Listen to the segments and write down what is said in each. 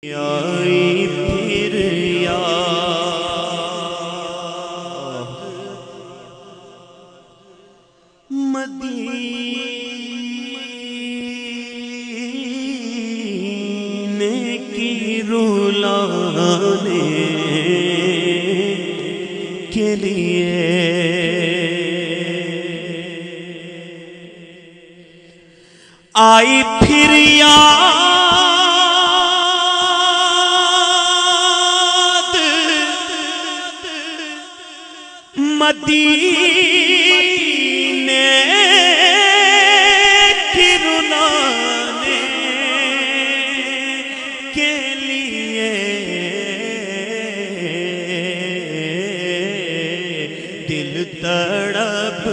آئی پھر مدینے کی رلانے کے لیے آئی پھر مدینے کی رلانے کے لیے دل تڑپ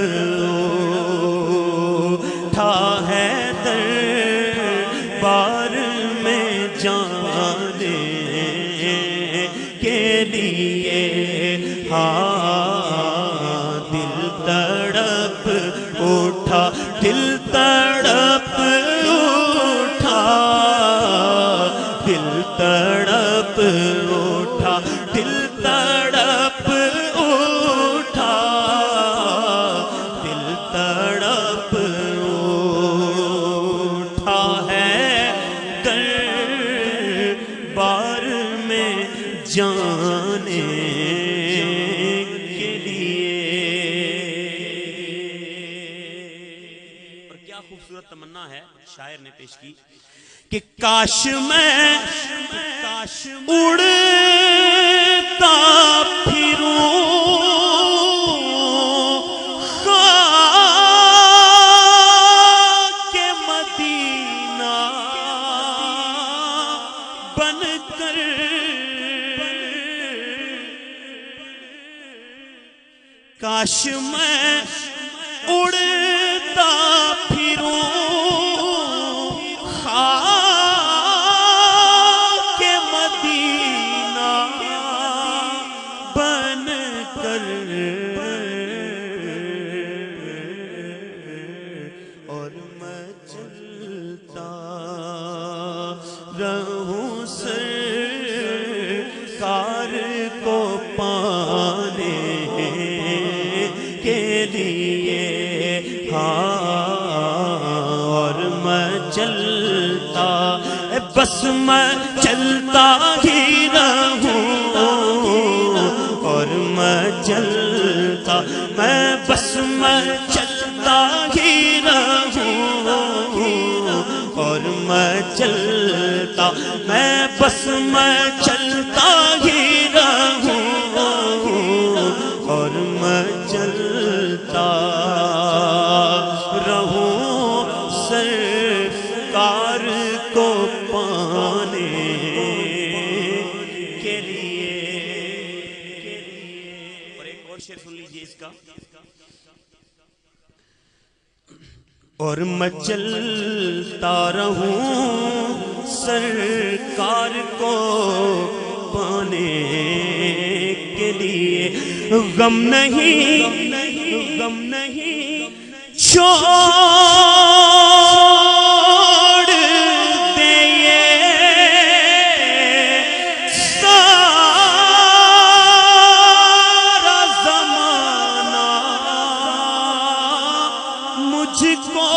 اٹھا ہے دربار میں جانے کے لیے دل تڑپ اٹھا دل تڑپ اٹھا دل تڑپ اٹھا دل تڑپ اٹھا ہے دربار میں جانے تمنا ہے شاعر نے پیش کی کہ کاش میں اڑتا پھروں خاک مدینہ بن کر کاش میں اڑتا پھروں خاک مدینہ بن کر اور میں چلتا رہوں سرکار کو پانے کے لیے اور میں چلتا بس میں چلتا ہی رہوں اور میں چلتا میں بس میں چلتا ہی رہوں اور میں چلتا میں بس میں چلتا ہی رہوں اور میں چلتا رہوں سرکار کو پانے کے لیے اور ایک اور شعر سن لیجئے اس کا اور میں چلتا رہوں سرکار کو پانے کے لیے غم نہیں چھوڑ دے سارا زمانہ مجھ کو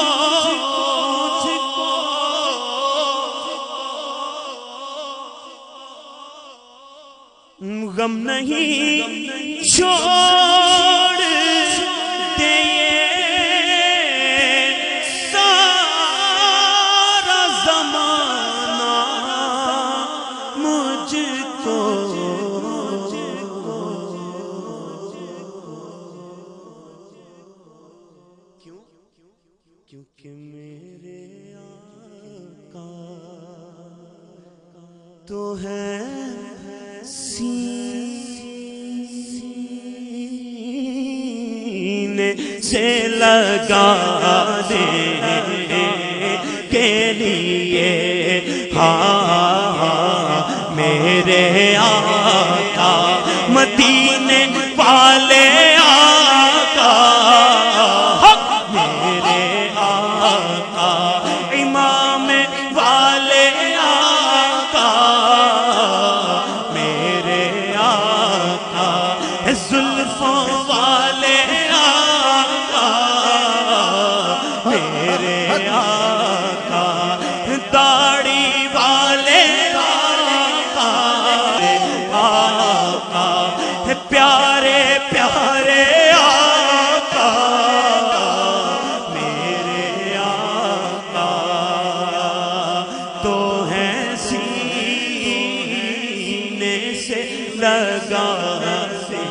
غم نہیں چھوڑ دے سارا زمانہ مجھ کو کیونکہ میرے آقا تو ہے سینے سے لگانے کے لیے میرے آقا مدینے والے آقا میرے آقا امام والے آقا آقا داڑھی والے آقا آقا پیارے پیارے آقا میرے آقا تو ہے سینے سے لگا سے